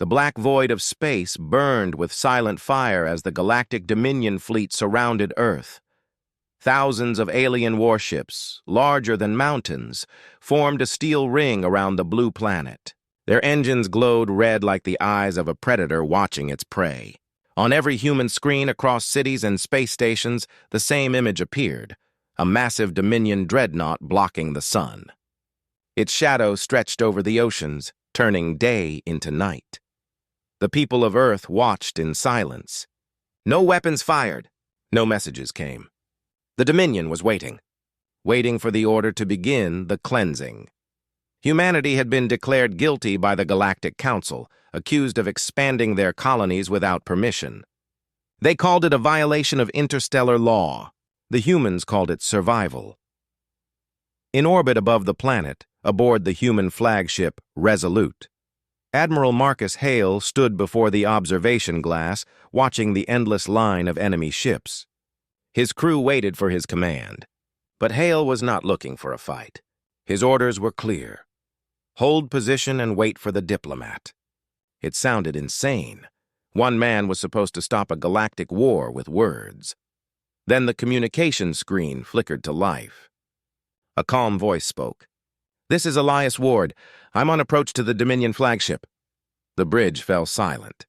The black void of space burned with silent fire as the Galactic Dominion fleet surrounded Earth. Thousands of alien warships, larger than mountains, formed a steel ring around the blue planet. Their engines glowed red like the eyes of a predator watching its prey. On every human screen across cities and space stations, the same image appeared, a massive Dominion dreadnought blocking the sun. Its shadow stretched over the oceans, turning day into night. The people of Earth watched in silence. No weapons fired. No messages came. The Dominion was waiting for the order to begin the cleansing. Humanity had been declared guilty by the Galactic Council, accused of expanding their colonies without permission. They called it a violation of interstellar law. The humans called it survival. In orbit above the planet, aboard the human flagship Resolute, Admiral Marcus Hale stood before the observation glass, watching the endless line of enemy ships. His crew waited for his command. But Hale was not looking for a fight. His orders were clear. Hold position and wait for the Diplomat. It sounded insane. One man was supposed to stop a galactic war with words. Then the communication screen flickered to life. A calm voice spoke. "This is Elias Ward. I'm on approach to the Dominion flagship." The bridge fell silent.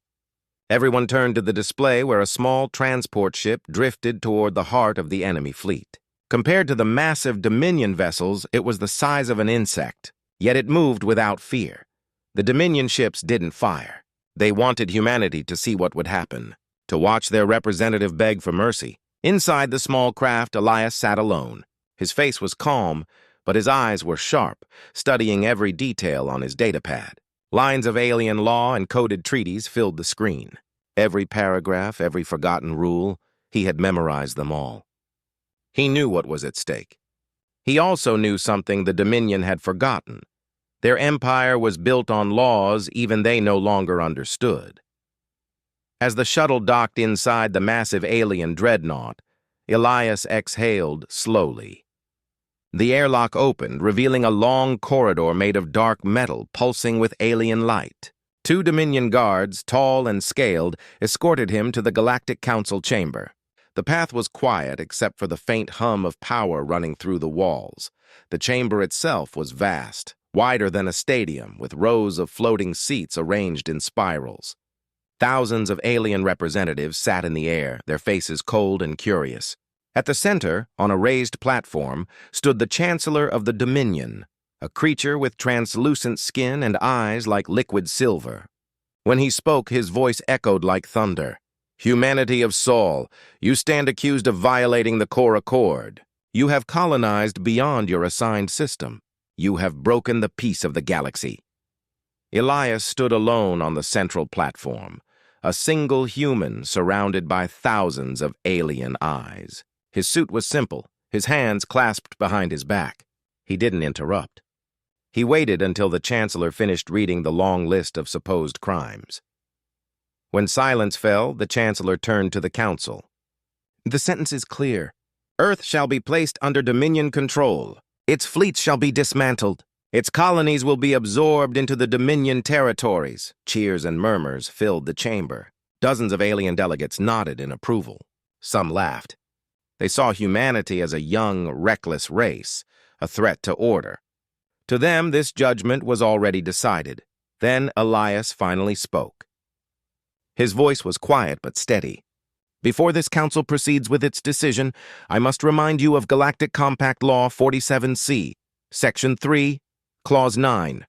Everyone turned to the display where a small transport ship drifted toward the heart of the enemy fleet. Compared to the massive Dominion vessels, it was the size of an insect, yet it moved without fear. The Dominion ships didn't fire. They wanted humanity to see what would happen, to watch their representative beg for mercy. Inside the small craft, Elias sat alone. His face was calm, but his eyes were sharp, studying every detail on his datapad. Lines of alien law and coded treaties filled the screen. Every paragraph, every forgotten rule, he had memorized them all. He knew what was at stake. He also knew something the Dominion had forgotten. Their empire was built on laws even they no longer understood. As the shuttle docked inside the massive alien dreadnought, Elias exhaled slowly. The airlock opened, revealing a long corridor made of dark metal pulsing with alien light. 2 Dominion guards, tall and scaled, escorted him to the Galactic Council chamber. The path was quiet except for the faint hum of power running through the walls. The chamber itself was vast, wider than a stadium, with rows of floating seats arranged in spirals. Thousands of alien representatives sat in the air, their faces cold and curious. At the center, on a raised platform, stood the Chancellor of the Dominion, a creature with translucent skin and eyes like liquid silver. When he spoke, his voice echoed like thunder. "Humanity of Sol, you stand accused of violating the core accord. You have colonized beyond your assigned system. You have broken the peace of the galaxy." Elias stood alone on the central platform, a single human surrounded by thousands of alien eyes. His suit was simple, his hands clasped behind his back. He didn't interrupt. He waited until the Chancellor finished reading the long list of supposed crimes. When silence fell, the Chancellor turned to the Council. "The sentence is clear. Earth shall be placed under Dominion control. Its fleets shall be dismantled. Its colonies will be absorbed into the Dominion territories." Cheers and murmurs filled the chamber. Dozens of alien delegates nodded in approval. Some laughed. They saw humanity as a young, reckless race, a threat to order. To them, this judgment was already decided. Then Elias finally spoke. His voice was quiet but steady. "Before this council proceeds with its decision, I must remind you of Galactic Compact Law 47C, Section 3, Clause 9.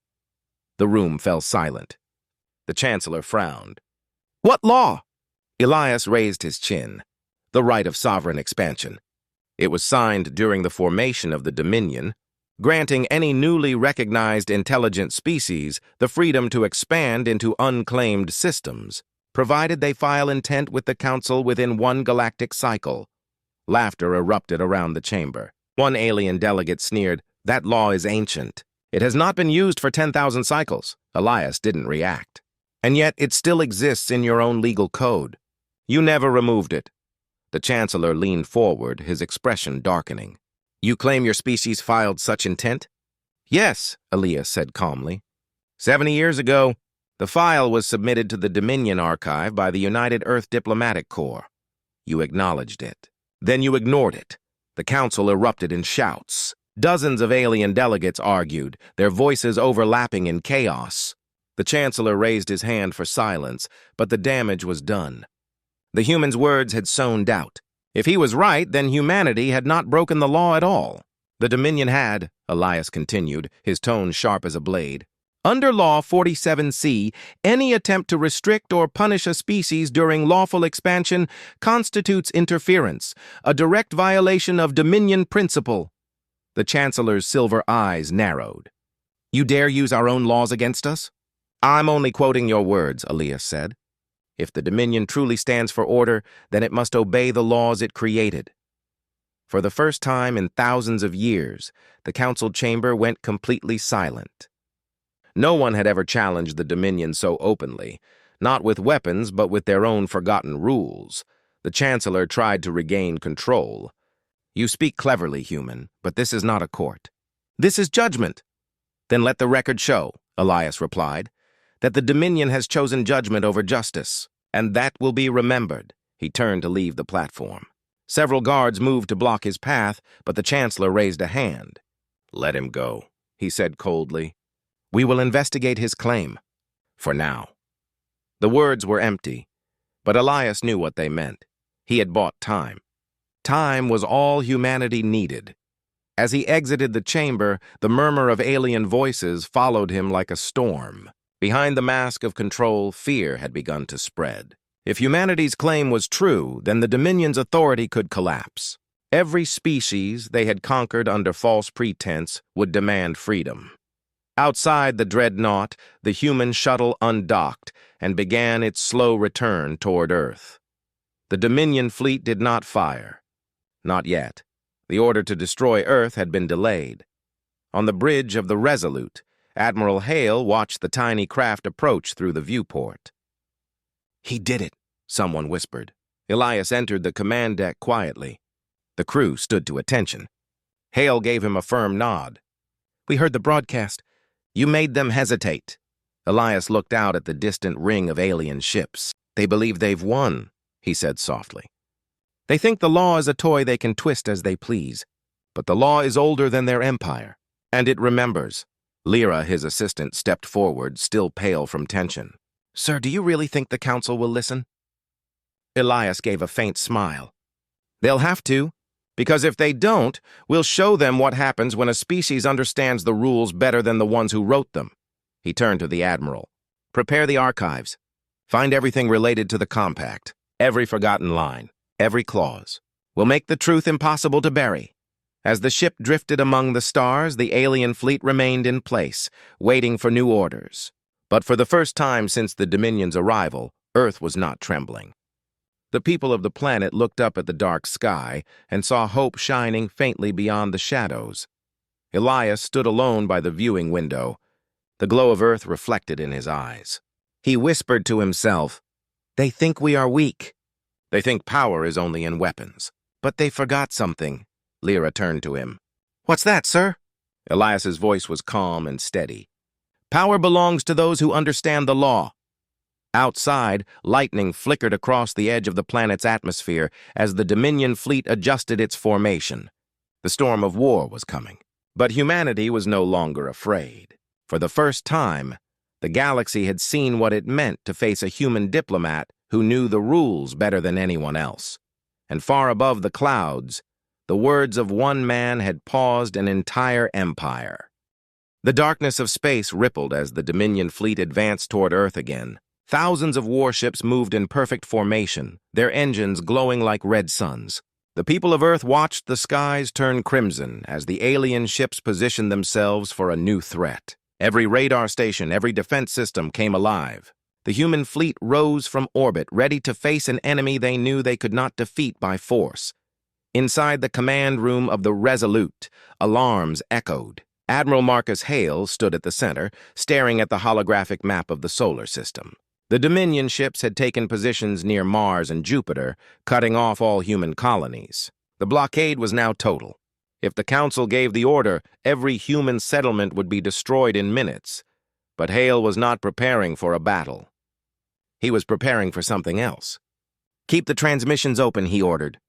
The room fell silent. The Chancellor frowned. "What law?" Elias raised his chin. "The right of sovereign expansion. It was signed during the formation of the Dominion, granting any newly recognized intelligent species the freedom to expand into unclaimed systems, provided they file intent with the Council within 1 galactic cycle." Laughter erupted around the chamber. One alien delegate sneered, "That law is ancient. It has not been used for 10,000 cycles." Elias didn't react. "And yet it still exists in your own legal code. You never removed it." The Chancellor leaned forward, his expression darkening. "You claim your species filed such intent?" "Yes," Elias said calmly. 70 years ago, The file was submitted to the Dominion Archive by the United Earth Diplomatic Corps. You acknowledged it. Then you ignored it. The council erupted in shouts. Dozens of alien delegates argued, their voices overlapping in chaos. The Chancellor raised his hand for silence, but the damage was done. The human's words had sown doubt. If he was right, then humanity had not broken the law at all. The Dominion had, Elias continued, his tone sharp as a blade. Under Law 47C, any attempt to restrict or punish a species during lawful expansion constitutes interference, a direct violation of Dominion principle. The Chancellor's silver eyes narrowed. You dare use our own laws against us? I'm only quoting your words, Elias said. If the Dominion truly stands for order, then it must obey the laws it created. For the first time in thousands of years, the council chamber went completely silent. No one had ever challenged the Dominion so openly, not with weapons but with their own forgotten rules. The Chancellor tried to regain control. You speak cleverly, human, but this is not a court. This is judgment. Then let the record show, Elias replied, that the Dominion has chosen judgment over justice, and that will be remembered. He turned to leave the platform. Several guards moved to block his path, but the Chancellor raised a hand. Let him go, he said coldly. We will investigate his claim. For now. The words were empty, but Elias knew what they meant. He had bought time. Time was all humanity needed. As he exited the chamber, the murmur of alien voices followed him like a storm. Behind the mask of control, fear had begun to spread. If humanity's claim was true, then the Dominion's authority could collapse. Every species they had conquered under false pretense would demand freedom. Outside the dreadnought, the human shuttle undocked and began its slow return toward Earth. The Dominion fleet did not fire. Not yet. The order to destroy Earth had been delayed. On the bridge of the Resolute, Admiral Hale watched the tiny craft approach through the viewport. He did it, someone whispered. Elias entered the command deck quietly. The crew stood to attention. Hale gave him a firm nod. We heard the broadcast. You made them hesitate. Elias looked out at the distant ring of alien ships. They believe they've won, he said softly. They think the law is a toy they can twist as they please. But the law is older than their empire, and it remembers. Lyra, his assistant, stepped forward, still pale from tension. Sir, do you really think the council will listen? Elias gave a faint smile. They'll have to, because if they don't, we'll show them what happens when a species understands the rules better than the ones who wrote them. He turned to the Admiral. Prepare the archives. Find everything related to the compact, every forgotten line, every clause. We'll make the truth impossible to bury. As the ship drifted among the stars, the alien fleet remained in place, waiting for new orders. But for the first time since the Dominion's arrival, Earth was not trembling. The people of the planet looked up at the dark sky and saw hope shining faintly beyond the shadows. Elias stood alone by the viewing window, the glow of Earth reflected in his eyes. He whispered to himself, They think we are weak. They think power is only in weapons. But they forgot something. Lyra turned to him. What's that, sir? Elias's voice was calm and steady. Power belongs to those who understand the law. Outside, lightning flickered across the edge of the planet's atmosphere as the Dominion fleet adjusted its formation. The storm of war was coming. But humanity was no longer afraid. For the first time, the galaxy had seen what it meant to face a human diplomat who knew the rules better than anyone else. And far above the clouds, the words of one man had paused an entire empire. The darkness of space rippled as the Dominion fleet advanced toward Earth again. Thousands of warships moved in perfect formation, their engines glowing like red suns. The people of Earth watched the skies turn crimson as the alien ships positioned themselves for a new threat. Every radar station, every defense system came alive. The human fleet rose from orbit, ready to face an enemy they knew they could not defeat by force. Inside the command room of the Resolute, alarms echoed. Admiral Marcus Hale stood at the center, staring at the holographic map of the solar system. The Dominion ships had taken positions near Mars and Jupiter, cutting off all human colonies. The blockade was now total. If the Council gave the order, every human settlement would be destroyed in minutes. But Hale was not preparing for a battle. He was preparing for something else. "Keep the transmissions open," he ordered.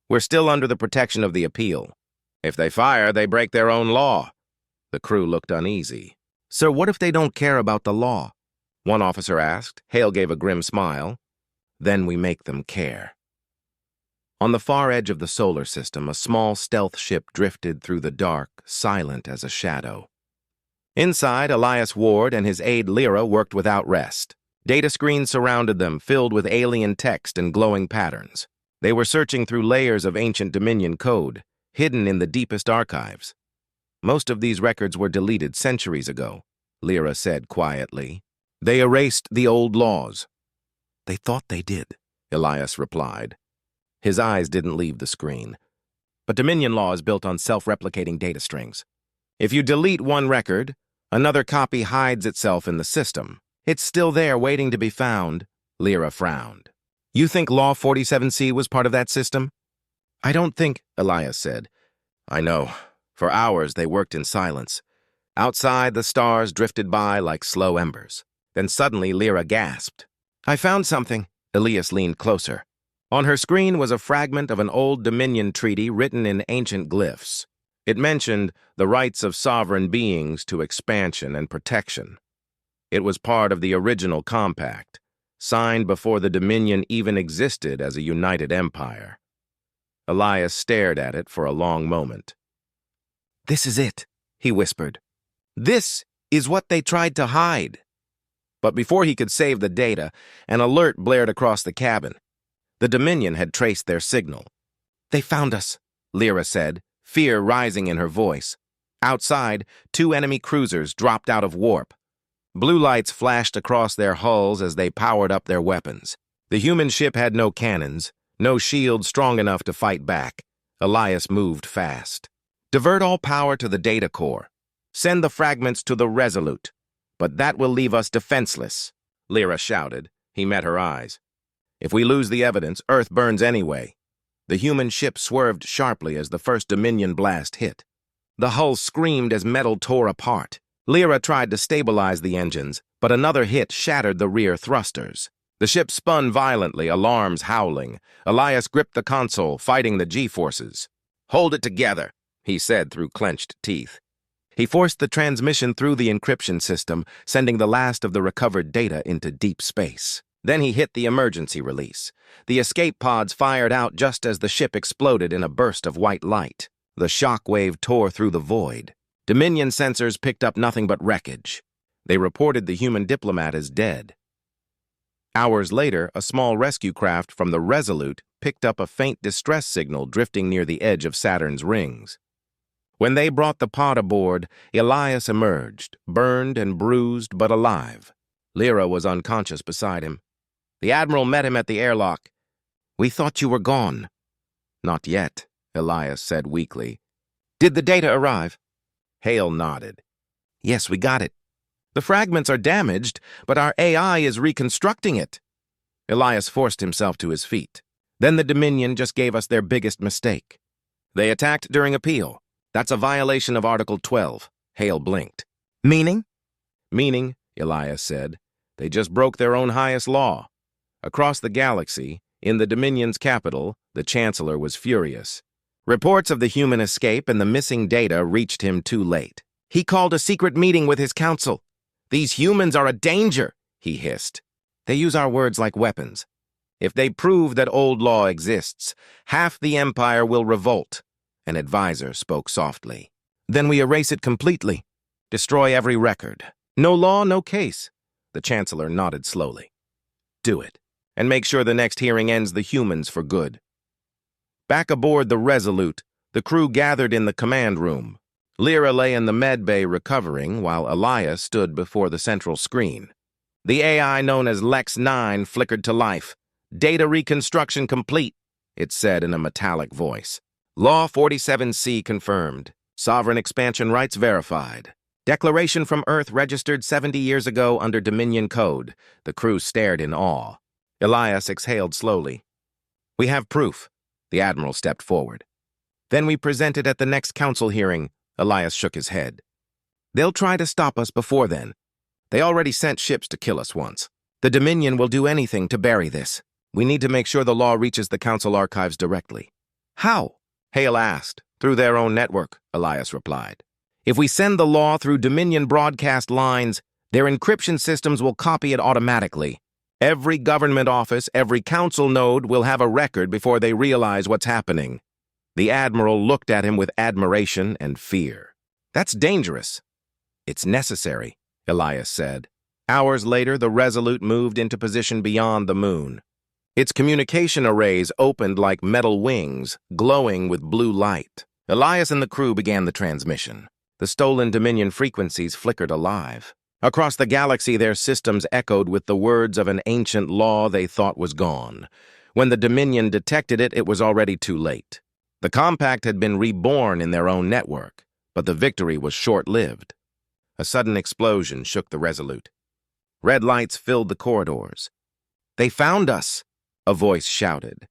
"We're still under the protection of the appeal. If they fire, they break their own law." The crew looked uneasy. "Sir, what if they don't care about the law?" one officer asked. Hale gave a grim smile. "Then we make them care." On the far edge of the solar system, a small stealth ship drifted through the dark, silent as a shadow. Inside, Elias Ward and his aide Lyra worked without rest. Data screens surrounded them, filled with alien text and glowing patterns. They were searching through layers of ancient Dominion code, hidden in the deepest archives. "Most of these records were deleted centuries ago," Lyra said quietly. "They erased the old laws." "They thought they did," Elias replied. His eyes didn't leave the screen. "But Dominion law is built on self-replicating data strings. If you delete one record, another copy hides itself in the system. It's still there waiting to be found." Lyra frowned. "You think Law 47C was part of that system?" "I don't think," Elias said. "I know. For hours they worked in silence. Outside, the stars drifted by like slow embers. Then suddenly Lyra gasped. "I found something." Elias leaned closer. On her screen was a fragment of an old Dominion treaty written in ancient glyphs. It mentioned the rights of sovereign beings to expansion and protection. It was part of the original compact, signed before the Dominion even existed as a united empire. Elias stared at it for a long moment. "This is it," he whispered. "This is what they tried to hide." But before he could save the data, an alert blared across the cabin. The Dominion had traced their signal. "They found us," Lyra said, fear rising in her voice. Outside, 2 enemy cruisers dropped out of warp. Blue lights flashed across their hulls as they powered up their weapons. The human ship had no cannons, no shields strong enough to fight back. Elias moved fast. "Divert all power to the data core. Send the fragments to the Resolute. But that will leave us defenseless," Lyra shouted. He met her eyes. "If we lose the evidence, Earth burns anyway." The human ship swerved sharply as the first Dominion blast hit. The hull screamed as metal tore apart. Lyra tried to stabilize the engines, but another hit shattered the rear thrusters. The ship spun violently, alarms howling. Elias gripped the console, fighting the G-forces. "Hold it together," he said through clenched teeth. He forced the transmission through the encryption system, sending the last of the recovered data into deep space. Then he hit the emergency release. The escape pods fired out just as the ship exploded in a burst of white light. The shock wave tore through the void. Dominion sensors picked up nothing but wreckage. They reported the human Diplomat as dead. Hours later, a small rescue craft from the Resolute picked up a faint distress signal drifting near the edge of Saturn's rings. When they brought the pod aboard, Elias emerged, burned and bruised but alive. Lyra was unconscious beside him. The Admiral met him at the airlock. "We thought you were gone." "Not yet," Elias said weakly. "Did the data arrive?" Hale nodded. "Yes, we got it. The fragments are damaged, but our AI is reconstructing it." Elias forced himself to his feet. "Then the Dominion just gave us their biggest mistake. They attacked during appeal. That's a violation of Article 12. Hale blinked. "Meaning?" "Meaning," Elias said, "they just broke their own highest law." Across the galaxy, in the Dominion's capital, the Chancellor was furious. Reports of the human escape and the missing data reached him too late. He called a secret meeting with his council. "These humans are a danger," he hissed. "They use our words like weapons. If they prove that old law exists, half the Empire will revolt." An advisor spoke softly. "Then we erase it completely. Destroy every record. No law, no case." The Chancellor nodded slowly. "Do it, and make sure the next hearing ends the humans for good." Back aboard the Resolute, the crew gathered in the command room. Lyra lay in the med bay recovering, while Elias stood before the central screen. The AI known as Lex 9 flickered to life. "Data reconstruction complete," it said in a metallic voice. "Law 47C confirmed. Sovereign expansion rights verified. Declaration from Earth registered 70 years ago under Dominion Code." The crew stared in awe. Elias exhaled slowly. "We have proof." The Admiral stepped forward. "Then we present it at the next council hearing." Elias shook his head. "They'll try to stop us before then. They already sent ships to kill us once. The Dominion will do anything to bury this. We need to make sure the law reaches the Council archives directly. How? Hale asked. Through their own network, Elias replied. If we send the law through Dominion broadcast lines, their encryption systems will copy it automatically. Every government office, every council node will have a record before they realize what's happening. The Admiral looked at him with admiration and fear. That's dangerous. It's necessary, Elias said. Hours later, the Resolute moved into position beyond the moon. Its communication arrays opened like metal wings, glowing with blue light. Elias and the crew began the transmission. The stolen Dominion frequencies flickered alive. Across the galaxy, their systems echoed with the words of an ancient law they thought was gone. When the Dominion detected it, it was already too late. The compact had been reborn in their own network, but the victory was short-lived. A sudden explosion shook the Resolute. Red lights filled the corridors. "They found us!" a voice shouted.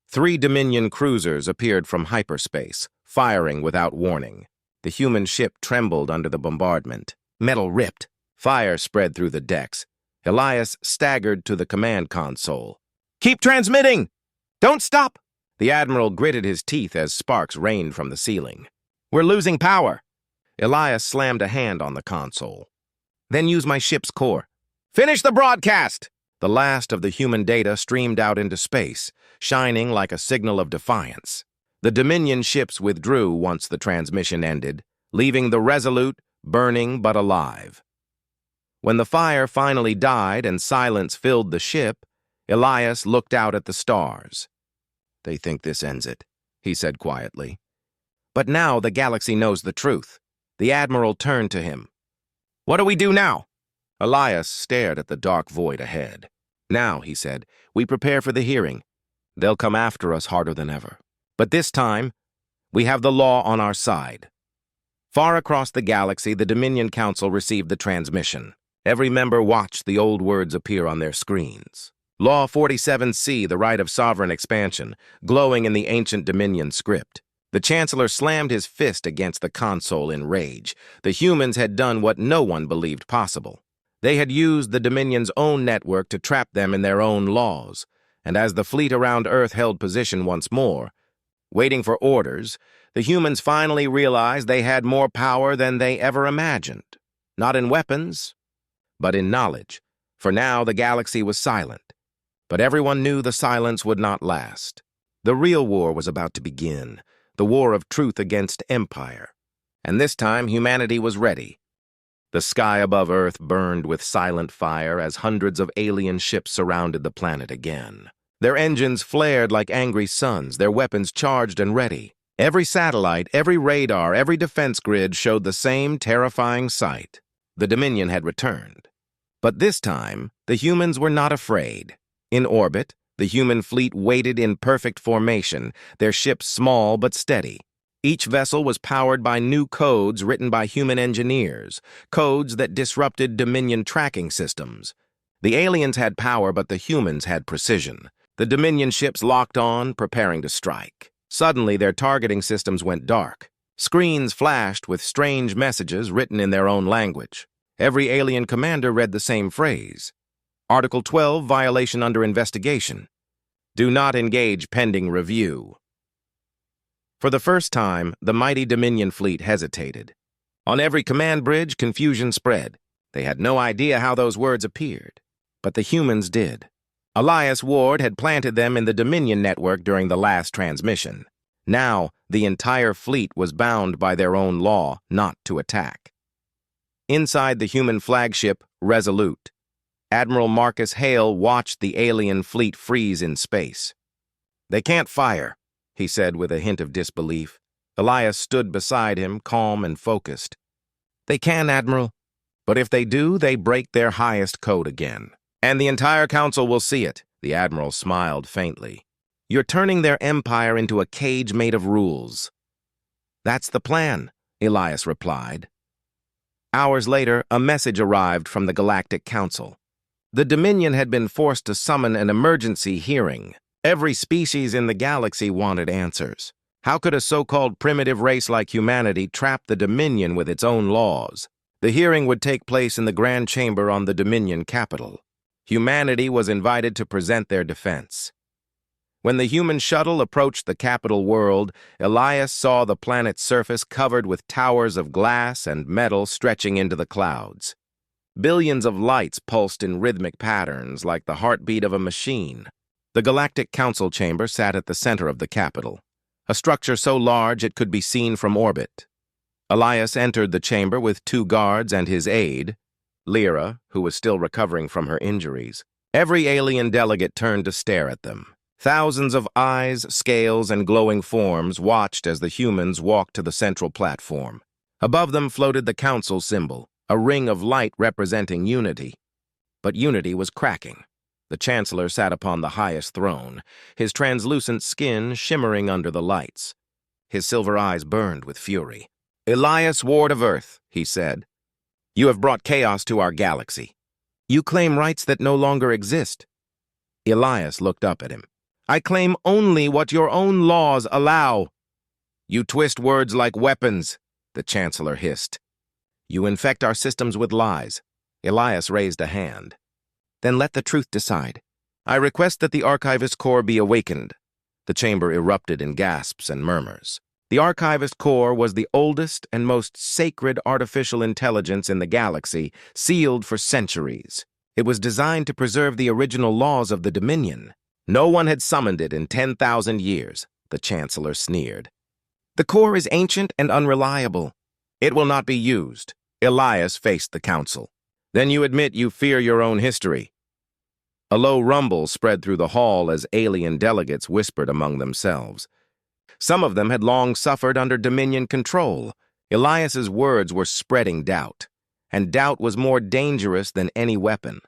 3 Dominion cruisers appeared from hyperspace, firing without warning. The human ship trembled under the bombardment. Metal ripped. Fire spread through the decks. Elias staggered to the command console. "Keep transmitting! Don't stop!" The Admiral gritted his teeth as sparks rained from the ceiling. "We're losing power." Elias slammed a hand on the console. "Then use my ship's core." "Finish the broadcast!" The last of the human data streamed out into space, shining like a signal of defiance. The Dominion ships withdrew once the transmission ended, leaving the Resolute burning but alive. When the fire finally died and silence filled the ship, Elias looked out at the stars. "They think this ends it," he said quietly. "But now the galaxy knows the truth." The Admiral turned to him. "What do we do now?" Elias stared at the dark void ahead. "Now," he said, "we prepare for the hearing. They'll come after us harder than ever. But this time, we have the law on our side." Far across the galaxy, the Dominion Council received the transmission. Every member watched the old words appear on their screens. Law 47C, the right of sovereign expansion, glowing in the ancient Dominion script. The Chancellor slammed his fist against the console in rage. The humans had done what no one believed possible. They had used the Dominion's own network to trap them in their own laws, and as the fleet around Earth held position once more, waiting for orders, the humans finally realized they had more power than they ever imagined. Not in weapons, but in knowledge. For now, the galaxy was silent. But everyone knew the silence would not last. The real war was about to begin, the war of truth against empire. And this time, humanity was ready. The sky above Earth burned with silent fire as hundreds of alien ships surrounded the planet again. Their engines flared like angry suns, their weapons charged and ready. Every satellite, every radar, every defense grid showed the same terrifying sight. The Dominion had returned. But this time, the humans were not afraid. In orbit, the human fleet waited in perfect formation, their ships small but steady. Each vessel was powered by new codes written by human engineers, codes that disrupted Dominion tracking systems. The aliens had power, but the humans had precision. The Dominion ships locked on, preparing to strike. Suddenly, their targeting systems went dark. Screens flashed with strange messages written in their own language. Every alien commander read the same phrase. Article 12, violation under investigation. Do not engage pending review. For the first time, the mighty Dominion fleet hesitated. On every command bridge, confusion spread. They had no idea how those words appeared. But the humans did. Elias Ward had planted them in the Dominion network during the last transmission. Now, the entire fleet was bound by their own law not to attack. Inside the human flagship, Resolute, Admiral Marcus Hale watched the alien fleet freeze in space. "They can't fire," he said with a hint of disbelief. Elias stood beside him, calm and focused. "They can, Admiral. But if they do, they break their highest code again. And the entire council will see it." The Admiral smiled faintly. "You're turning their empire into a cage made of rules." "That's the plan," Elias replied. Hours later, a message arrived from the Galactic Council. The Dominion had been forced to summon an emergency hearing. Every species in the galaxy wanted answers. How could a so-called primitive race like humanity trap the Dominion with its own laws? The hearing would take place in the Grand Chamber on the Dominion capital. Humanity was invited to present their defense. When the human shuttle approached the capital world, Elias saw the planet's surface covered with towers of glass and metal stretching into the clouds. Billions of lights pulsed in rhythmic patterns like the heartbeat of a machine. The Galactic Council Chamber sat at the center of the capital, a structure so large it could be seen from orbit. Elias entered the chamber with 2 guards and his aide, Lyra, who was still recovering from her injuries. Every alien delegate turned to stare at them. Thousands of eyes, scales, and glowing forms watched as the humans walked to the central platform. Above them floated the council symbol, a ring of light representing unity. But unity was cracking. The Chancellor sat upon the highest throne, his translucent skin shimmering under the lights. His silver eyes burned with fury. "Elias, Ward of Earth," he said, "you have brought chaos to our galaxy. You claim rights that no longer exist." Elias looked up at him. "I claim only what your own laws allow." "You twist words like weapons," the Chancellor hissed. "You infect our systems with lies." Elias raised a hand. "Then let the truth decide. I request that the Archivist Corps be awakened." The chamber erupted in gasps and murmurs. The Archivist Corps was the oldest and most sacred artificial intelligence in the galaxy, sealed for centuries. It was designed to preserve the original laws of the Dominion. No one had summoned it in 10,000 years, the Chancellor sneered. "The Corps is ancient and unreliable. It will not be used." Elias faced the council. "Then you admit you fear your own history." A low rumble spread through the hall as alien delegates whispered among themselves. Some of them had long suffered under Dominion control. Elias's words were spreading doubt, and doubt was more dangerous than any weapon.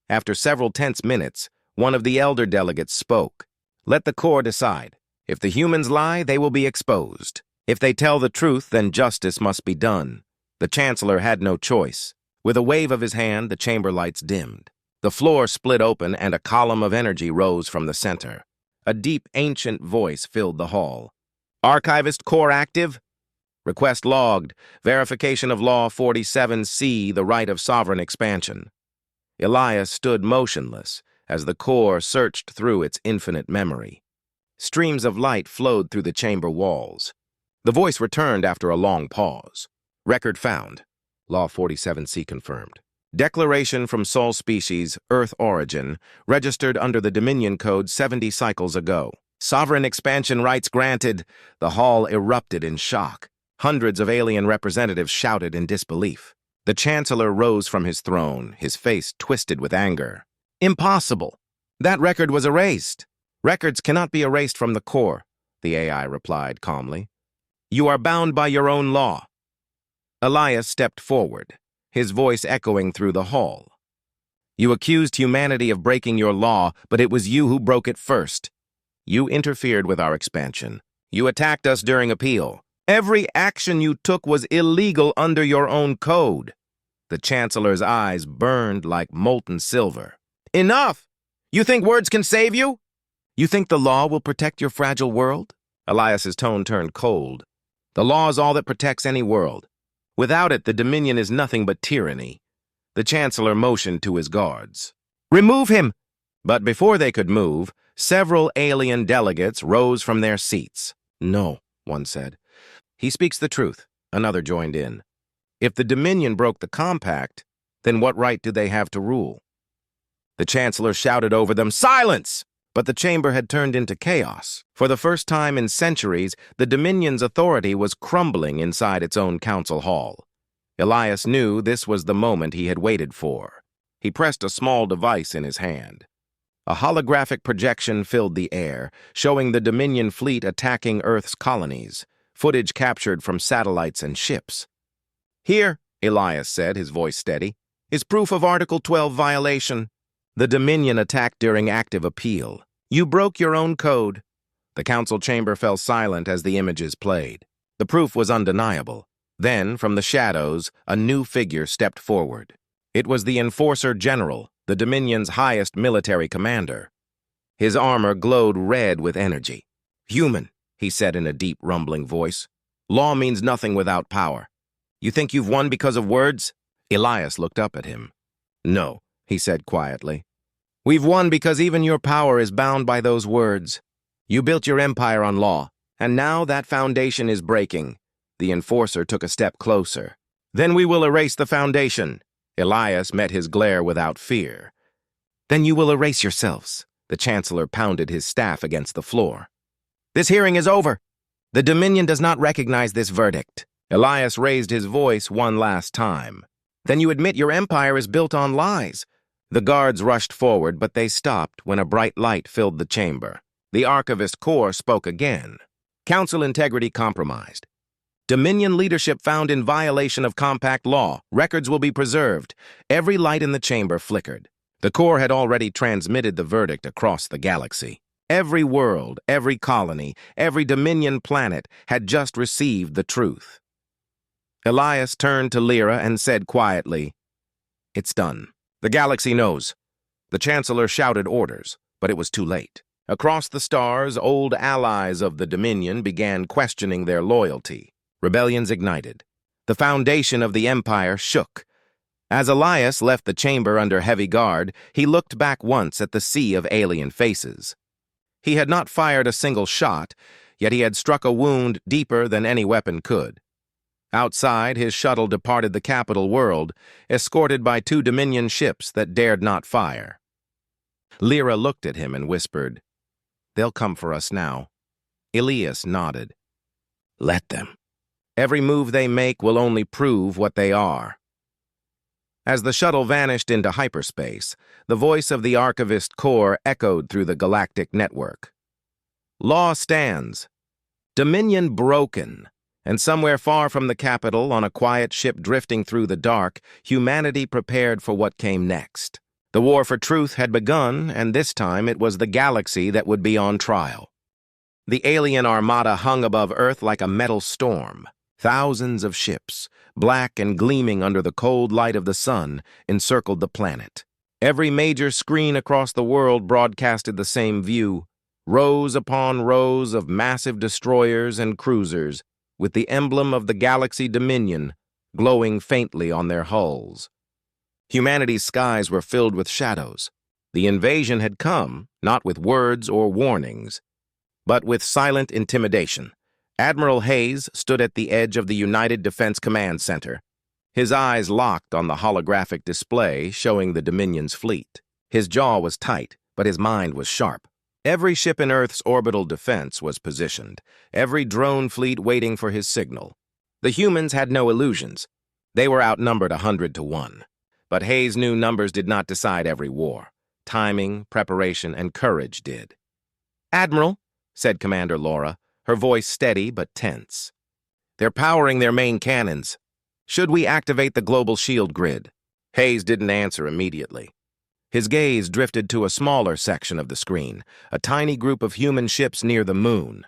After several tense minutes, one of the elder delegates spoke. "Let the Corps decide. If the humans lie, they will be exposed. If they tell the truth, then justice must be done." The Chancellor had no choice. With a wave of his hand, the chamber lights dimmed. The floor split open and a column of energy rose from the center. A deep, ancient voice filled the hall. "Archivist Corps active? Request logged. Verification of Law 47C, the right of sovereign expansion." Elias stood motionless as the Corps searched through its infinite memory. Streams of light flowed through the chamber walls. The voice returned after a long pause. "Record found. Law 47C confirmed. Declaration from Sol species, Earth origin, registered under the Dominion Code 70 cycles ago. Sovereign expansion rights granted." The hall erupted in shock. Hundreds of alien representatives shouted in disbelief. The Chancellor rose from his throne, his face twisted with anger. "Impossible. That record was erased." "Records cannot be erased from the Corps," the AI replied calmly. "You are bound by your own law." Elias stepped forward, his voice echoing through the hall. "You accused humanity of breaking your law, but it was you who broke it first. You interfered with our expansion. You attacked us during appeal. Every action you took was illegal under your own code." The Chancellor's eyes burned like molten silver. "Enough! You think words can save you? You think the law will protect your fragile world?" Elias's tone turned cold. "The law is all that protects any world. Without it, the Dominion is nothing but tyranny." The Chancellor motioned to his guards. "Remove him!" But before they could move, several alien delegates rose from their seats. "No," one said. "He speaks the truth," another joined in. "If the Dominion broke the compact, then what right do they have to rule?" The Chancellor shouted over them, "Silence!" But the chamber had turned into chaos. For the first time in centuries, the Dominion's authority was crumbling inside its own council hall. Elias knew this was the moment he had waited for. He pressed a small device in his hand. A holographic projection filled the air, showing the Dominion fleet attacking Earth's colonies, footage captured from satellites and ships. "Here," Elias said, his voice steady, "is proof of Article 12 violation. The Dominion attacked during active appeal. You broke your own code." The council chamber fell silent as the images played. The proof was undeniable. Then, from the shadows, a new figure stepped forward. It was the Enforcer General, the Dominion's highest military commander. His armor glowed red with energy. "Human," he said in a deep, rumbling voice. "Law means nothing without power. You think you've won because of words? Elias looked up at him. No, he said quietly. We've won because even your power is bound by those words. You built your empire on law, and now that foundation is breaking. The enforcer took a step closer. Then we will erase the foundation. Elias met his glare without fear. Then you will erase yourselves. The Chancellor pounded his staff against the floor. This hearing is over. The Dominion does not recognize this verdict. Elias raised his voice one last time. Then you admit your empire is built on lies. The guards rushed forward, but they stopped when a bright light filled the chamber. The Archivist Corps spoke again. Council integrity compromised. Dominion leadership found in violation of compact law. Records will be preserved. Every light in the chamber flickered. The Corps had already transmitted the verdict across the galaxy. Every world, every colony, every Dominion planet had just received the truth. Elias turned to Lyra and said quietly, It's done. The galaxy knows. The Chancellor shouted orders, but it was too late. Across the stars, old allies of the Dominion began questioning their loyalty. Rebellions ignited. The foundation of the Empire shook. As Elias left the chamber under heavy guard, he looked back once at the sea of alien faces. He had not fired a single shot, yet he had struck a wound deeper than any weapon could. Outside, his shuttle departed the capital world, escorted by 2 Dominion ships that dared not fire. Lyra looked at him and whispered, They'll come for us now. Elias nodded. Let them. Every move they make will only prove what they are. As the shuttle vanished into hyperspace, the voice of the Archivist Corps echoed through the galactic network. Law stands. Dominion broken. And somewhere far from the capital, on a quiet ship drifting through the dark, humanity prepared for what came next. The war for truth had begun, and this time it was the galaxy that would be on trial. The alien armada hung above Earth like a metal storm. Thousands of ships, black and gleaming under the cold light of the sun, encircled the planet. Every major screen across the world broadcasted the same view, rows upon rows of massive destroyers and cruisers, with the emblem of the Galaxy Dominion glowing faintly on their hulls. Humanity's skies were filled with shadows. The invasion had come, not with words or warnings, but with silent intimidation. Admiral Hayes stood at the edge of the United Defense Command Center, his eyes locked on the holographic display showing the Dominion's fleet. His jaw was tight, but his mind was sharp. Every ship in Earth's orbital defense was positioned, every drone fleet waiting for his signal. The humans had no illusions. They were outnumbered 100 to 1. But Hayes knew numbers did not decide every war. Timing, preparation, and courage did. Admiral, said Commander Laura, her voice steady but tense. They're powering their main cannons. Should we activate the global shield grid? Hayes didn't answer immediately. His gaze drifted to a smaller section of the screen, a tiny group of human ships near the moon.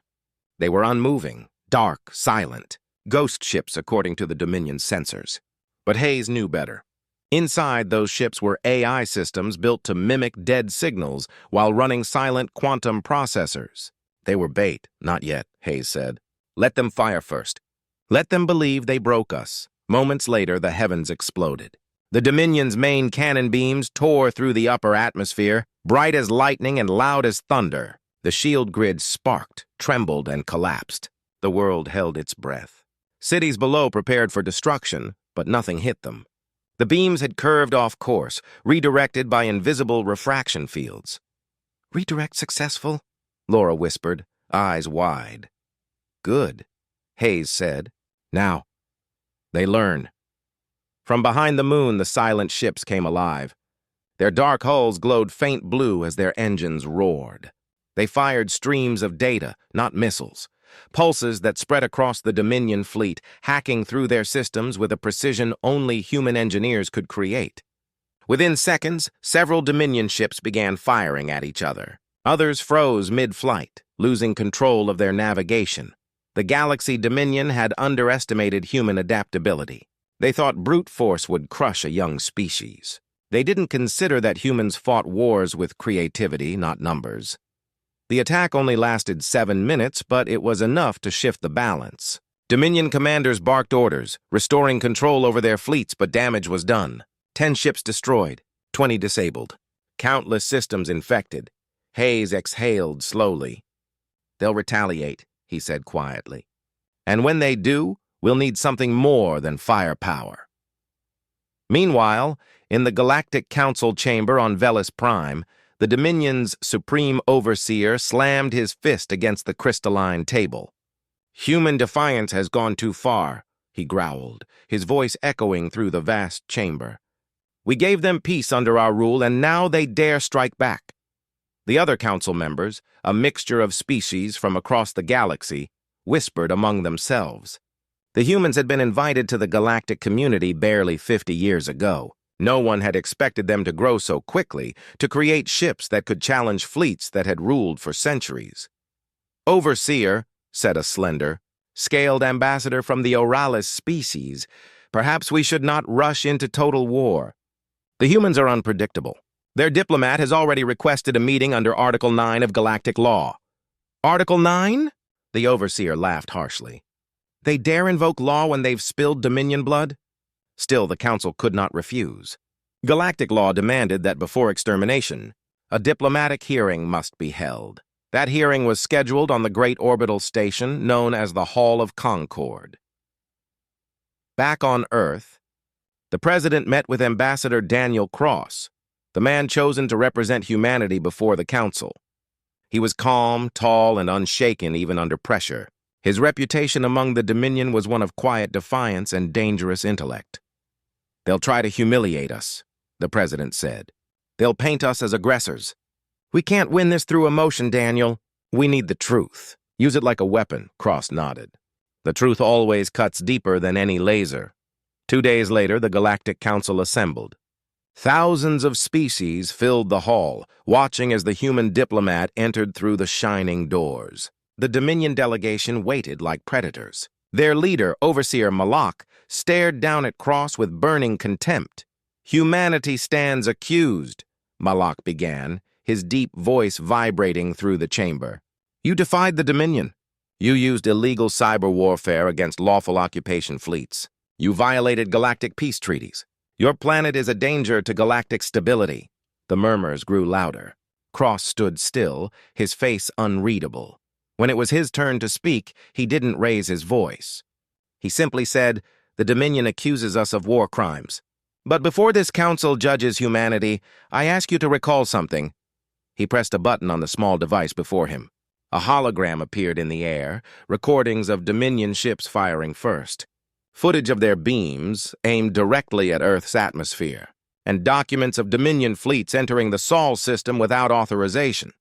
They were unmoving, dark, silent, ghost ships according to the Dominion sensors. But Hayes knew better. Inside those ships were AI systems built to mimic dead signals while running silent quantum processors. They were bait, not yet, Hayes said. Let them fire first. Let them believe they broke us. Moments later, the heavens exploded. The Dominion's main cannon beams tore through the upper atmosphere, bright as lightning and loud as thunder. The shield grid sparked, trembled, and collapsed. The world held its breath. Cities below prepared for destruction, but nothing hit them. The beams had curved off course, redirected by invisible refraction fields. Redirect successful? Laura whispered, eyes wide. Good, Hayes said. Now, they learn. From behind the moon, the silent ships came alive. Their dark hulls glowed faint blue as their engines roared. They fired streams of data, not missiles, pulses that spread across the Dominion fleet, hacking through their systems with a precision only human engineers could create. Within seconds, several Dominion ships began firing at each other. Others froze mid-flight, losing control of their navigation. The Galaxy Dominion had underestimated human adaptability. They thought brute force would crush a young species. They didn't consider that humans fought wars with creativity, not numbers. The attack only lasted 7 minutes, but it was enough to shift the balance. Dominion commanders barked orders, restoring control over their fleets, but damage was done. 10 ships destroyed, 20 disabled. Countless systems infected. Haze exhaled slowly. "They'll retaliate," he said quietly. "And when they do, we'll need something more than firepower." Meanwhile, in the Galactic Council chamber on Velis Prime, the Dominion's supreme overseer slammed his fist against the crystalline table. "Human defiance has gone too far," he growled, his voice echoing through the vast chamber. "We gave them peace under our rule, and now they dare strike back." The other council members, a mixture of species from across the galaxy, whispered among themselves. The humans had been invited to the galactic community barely 50 years ago. No one had expected them to grow so quickly, to create ships that could challenge fleets that had ruled for centuries. "Overseer," said a slender, scaled ambassador from the Oralis species, "perhaps we should not rush into total war. The humans are unpredictable. Their diplomat has already requested a meeting under Article 9 of Galactic Law." "Article 9? The overseer laughed harshly. "They dare invoke law when they've spilled Dominion blood?" Still, the council could not refuse. Galactic law demanded that before extermination, a diplomatic hearing must be held. That hearing was scheduled on the great orbital station known as the Hall of Concord. Back on Earth, the president met with Ambassador Daniel Cross, the man chosen to represent humanity before the council. He was calm, tall, and unshaken even under pressure. His reputation among the Dominion was one of quiet defiance and dangerous intellect. "They'll try to humiliate us," the president said. "They'll paint us as aggressors. We can't win this through emotion, Daniel. We need the truth. Use it like a weapon," Cross nodded. "The truth always cuts deeper than any laser." 2 days later, the Galactic Council assembled. Thousands of species filled the hall, watching as the human diplomat entered through the shining doors. The Dominion delegation waited like predators. Their leader, Overseer Malak, stared down at Cross with burning contempt. "Humanity stands accused," Malak began, his deep voice vibrating through the chamber. "You defied the Dominion. You used illegal cyber warfare against lawful occupation fleets. You violated galactic peace treaties. Your planet is a danger to galactic stability." The murmurs grew louder. Cross stood still, his face unreadable. When it was his turn to speak, he didn't raise his voice. He simply said, "The Dominion accuses us of war crimes. But before this council judges humanity, I ask you to recall something." He pressed a button on the small device before him. A hologram appeared in the air, recordings of Dominion ships firing first. Footage of their beams aimed directly at Earth's atmosphere, and documents of Dominion fleets entering the Sol system without authorization.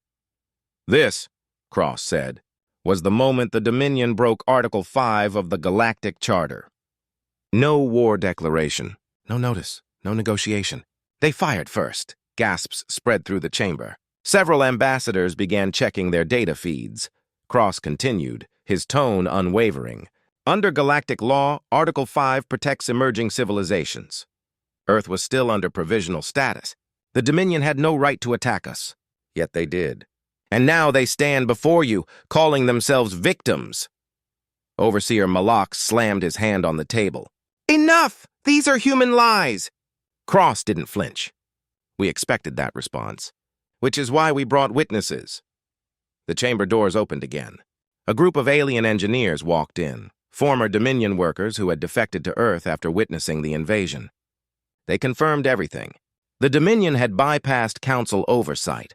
"This," Cross said, "was the moment the Dominion broke Article 5 of the Galactic Charter. No war declaration, no notice, no negotiation. They fired first." Gasps spread through the chamber. Several ambassadors began checking their data feeds. Cross continued, his tone unwavering. "Under galactic law, Article 5 protects emerging civilizations. Earth was still under provisional status. The Dominion had no right to attack us. Yet they did. And now they stand before you, calling themselves victims." Overseer Malak slammed his hand on the table. "Enough! These are human lies!" Cross didn't flinch. "We expected that response, which is why we brought witnesses." The chamber doors opened again. A group of alien engineers walked in, former Dominion workers who had defected to Earth after witnessing the invasion. They confirmed everything. The Dominion had bypassed council oversight,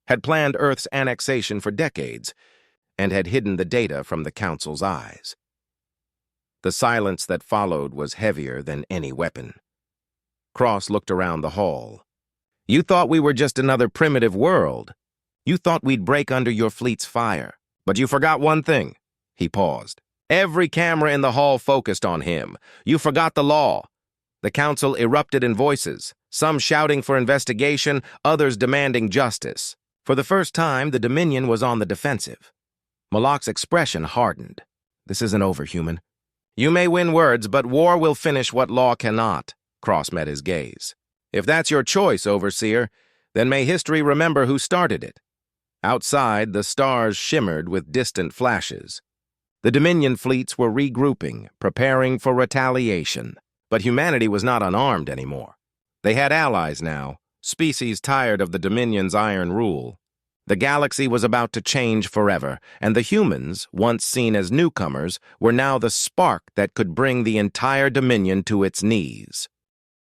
had planned Earth's annexation for decades, and had hidden the data from the council's eyes. The silence that followed was heavier than any weapon. Cross looked around the hall. "You thought we were just another primitive world. You thought we'd break under your fleet's fire. But you forgot one thing." He paused. Every camera in the hall focused on him. "You forgot the law." The council erupted in voices, some shouting for investigation, others demanding justice. For the first time, the Dominion was on the defensive. Malak's expression hardened. "This isn't over, human. You may win words, but war will finish what law cannot." Cross met his gaze. "If that's your choice, Overseer, then may history remember who started it." Outside, the stars shimmered with distant flashes. The Dominion fleets were regrouping, preparing for retaliation. But humanity was not unarmed anymore. They had allies now, species tired of the Dominion's iron rule. The galaxy was about to change forever, and the humans, once seen as newcomers, were now the spark that could bring the entire Dominion to its knees.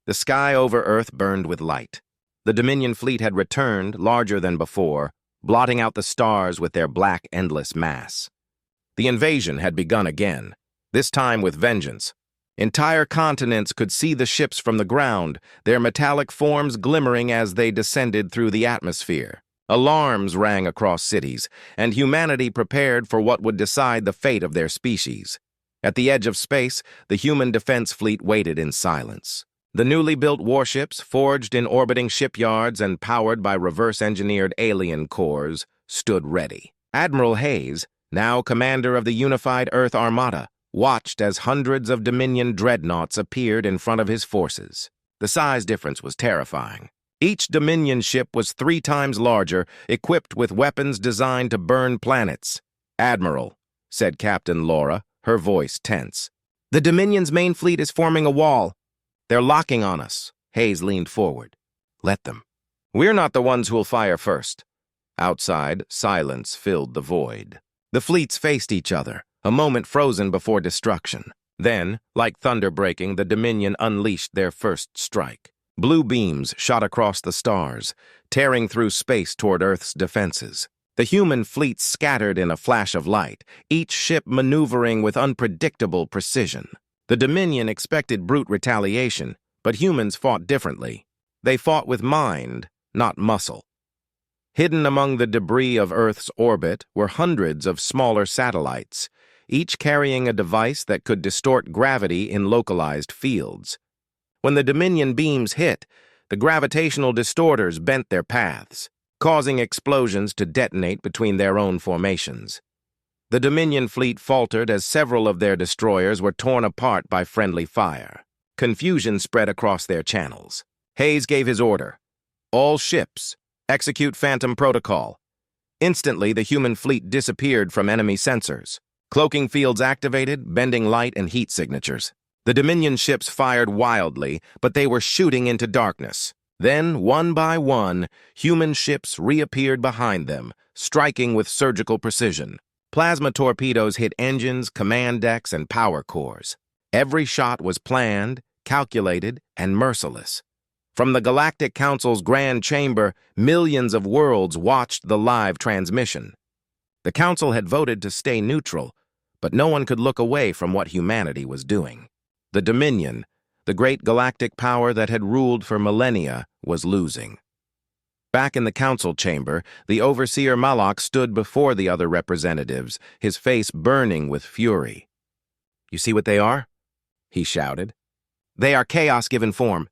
The sky over Earth burned with light. The Dominion fleet had returned, larger than before, blotting out the stars with their black, endless mass. The invasion had begun again, this time with vengeance. Entire continents could see the ships from the ground, their metallic forms glimmering as they descended through the atmosphere. Alarms rang across cities, and humanity prepared for what would decide the fate of their species. At the edge of space, the human defense fleet waited in silence. The newly built warships, forged in orbiting shipyards and powered by reverse-engineered alien cores, stood ready. Admiral Hayes, now commander of the unified Earth Armada, watched as hundreds of Dominion dreadnoughts appeared in front of his forces. The size difference was terrifying. Each Dominion ship was 3 times larger, equipped with weapons designed to burn planets. "Admiral," said Captain Laura, her voice tense. "The Dominion's main fleet is forming a wall. They're locking on us." Hayes leaned forward. "Let them. We're not the ones who'll fire first." Outside, silence filled the void. The fleets faced each other, a moment frozen before destruction. Then, like thunder breaking, the Dominion unleashed their first strike. Blue beams shot across the stars, tearing through space toward Earth's defenses. The human fleet scattered in a flash of light, each ship maneuvering with unpredictable precision. The Dominion expected brute retaliation, but humans fought differently. They fought with mind, not muscle. Hidden among the debris of Earth's orbit were hundreds of smaller satellites, each carrying a device that could distort gravity in localized fields. When the Dominion beams hit, the gravitational distorters bent their paths, causing explosions to detonate between their own formations. The Dominion fleet faltered as several of their destroyers were torn apart by friendly fire. Confusion spread across their channels. Hayes gave his order. "All ships, execute Phantom Protocol." Instantly, the human fleet disappeared from enemy sensors. Cloaking fields activated, bending light and heat signatures. The Dominion ships fired wildly, but they were shooting into darkness. Then, one by one, human ships reappeared behind them, striking with surgical precision. Plasma torpedoes hit engines, command decks, and power cores. Every shot was planned, calculated, and merciless. From the Galactic Council's grand chamber, millions of worlds watched the live transmission. The Council had voted to stay neutral, but no one could look away from what humanity was doing. The Dominion, the great galactic power that had ruled for millennia, was losing. Back in the council chamber, the overseer Malak stood before the other representatives, his face burning with fury. "You see what they are?" he shouted. "They are chaos given form.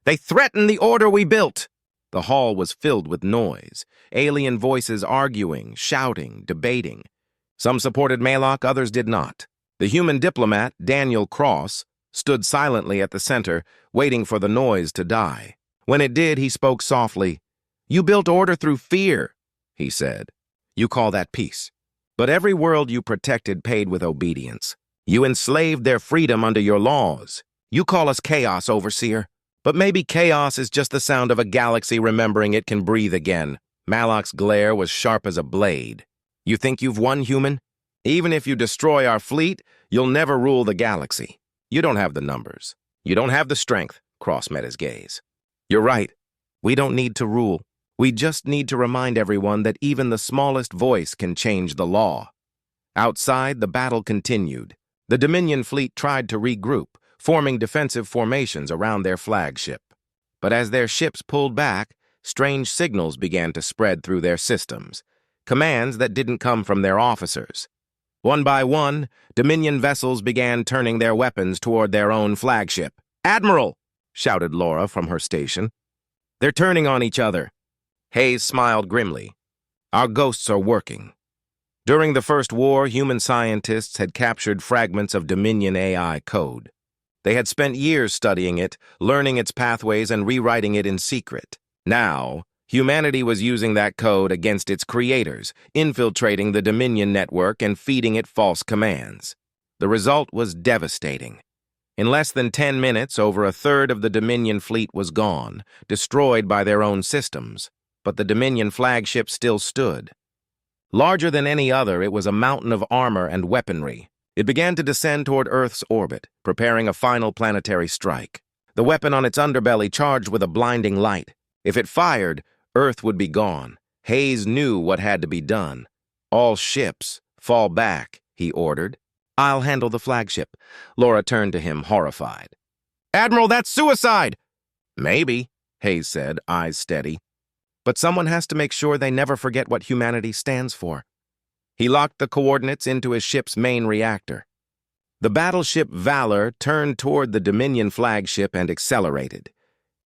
They threaten the order we built." The hall was filled with noise, alien voices arguing, shouting, debating. Some supported Malak, others did not. The human diplomat, Daniel Cross, stood silently at the center, waiting for the noise to die. When it did, he spoke softly. "You built order through fear," he said. "You call that peace. But every world you protected paid with obedience. You enslaved their freedom under your laws. You call us chaos, Overseer. But maybe chaos is just the sound of a galaxy remembering it can breathe again." Malak's glare was sharp as a blade. "You think you've won, human? Even if you destroy our fleet, you'll never rule the galaxy. You don't have the numbers. You don't have the strength." Cross met his gaze. "You're right. We don't need to rule. We just need to remind everyone that even the smallest voice can change the law." Outside, the battle continued. The Dominion fleet tried to regroup, forming defensive formations around their flagship. But as their ships pulled back, strange signals began to spread through their systems, commands that didn't come from their officers. One by one, Dominion vessels began turning their weapons toward their own flagship. "Admiral!" shouted Laura from her station. "They're turning on each other." Hayes smiled grimly. "Our ghosts are working." During the First War, human scientists had captured fragments of Dominion AI code. They had spent years studying it, learning its pathways, and rewriting it in secret. Now, Humanity was using that code against its creators, infiltrating the Dominion network and feeding it false commands. The result was devastating. In less than 10 minutes, over a third of the Dominion fleet was gone, destroyed by their own systems, but the Dominion flagship still stood. Larger than any other, it was a mountain of armor and weaponry. It began to descend toward Earth's orbit, preparing a final planetary strike. The weapon on its underbelly charged with a blinding light. If it fired, Earth would be gone. Hayes knew what had to be done. "All ships, fall back," he ordered. "I'll handle the flagship." Laura turned to him, horrified. "Admiral, that's suicide!" "Maybe," Hayes said, eyes steady. "But someone has to make sure they never forget what humanity stands for." He locked the coordinates into his ship's main reactor. The battleship Valor turned toward the Dominion flagship and accelerated.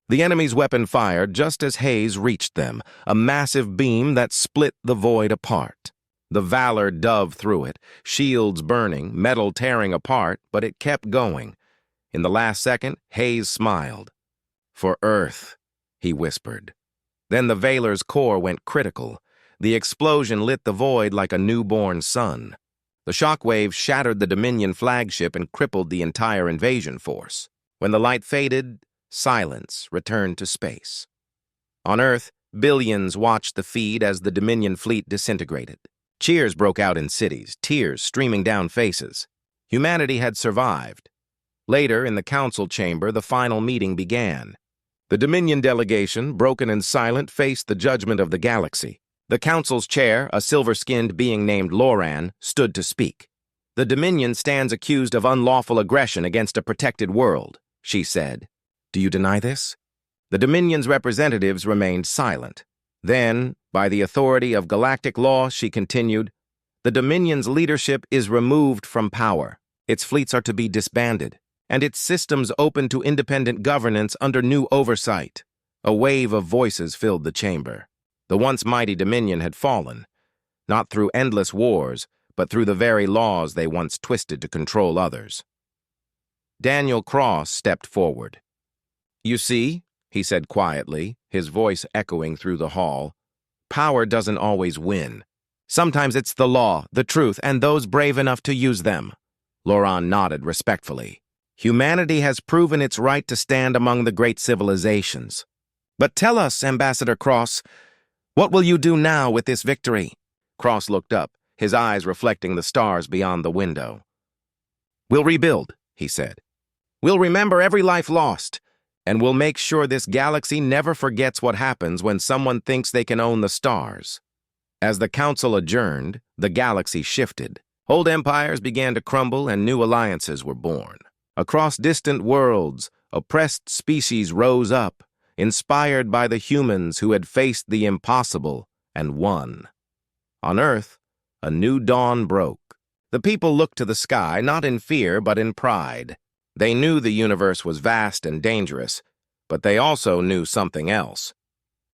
The enemy's weapon fired just as Hayes reached them, a massive beam that split the void apart. The Valor dove through it, shields burning, metal tearing apart, but it kept going. In the last second, Hayes smiled. "For Earth," he whispered. Then the Valor's core went critical. The explosion lit the void like a newborn sun. The shockwave shattered the Dominion flagship and crippled the entire invasion force. When the light faded, silence returned to space. On Earth, billions watched the feed as the Dominion fleet disintegrated. Cheers broke out in cities, tears streaming down faces. Humanity had survived. Later, in the council chamber, the final meeting began. The Dominion delegation, broken and silent, faced the judgment of the galaxy. The council's chair, a silver-skinned being named Loran, stood to speak. "The Dominion stands accused of unlawful aggression against a protected world," she said. "Do you deny this?" The Dominion's representatives remained silent. Then, by the authority of galactic law, she continued, "The Dominion's leadership is removed from power. Its fleets are to be disbanded, and its systems open to independent governance under new oversight." A wave of voices filled the chamber. The once mighty Dominion had fallen, not through endless wars, but through the very laws they once twisted to control others. Daniel Cross stepped forward. "You see," he said quietly, his voice echoing through the hall, "power doesn't always win. Sometimes it's the law, the truth, and those brave enough to use them." Loran nodded respectfully. "Humanity has proven its right to stand among the great civilizations. But tell us, Ambassador Cross, what will you do now with this victory?" Cross looked up, his eyes reflecting the stars beyond the window. "We'll rebuild," he said. "We'll remember every life lost, and we'll make sure this galaxy never forgets what happens when someone thinks they can own the stars." As the council adjourned, the galaxy shifted. Old empires began to crumble and new alliances were born. Across distant worlds, oppressed species rose up, inspired by the humans who had faced the impossible and won. On Earth, a new dawn broke. The people looked to the sky, not in fear, but in pride. They knew the universe was vast and dangerous, but they also knew something else.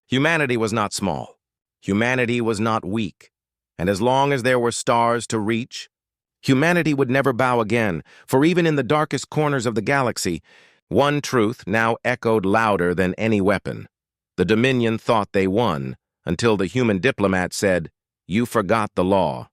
Humanity was not small. Humanity was not weak. And as long as there were stars to reach, humanity would never bow again, for even in the darkest corners of the galaxy, one truth now echoed louder than any weapon. The Dominion thought they won, until the human diplomat said, "You forgot the law."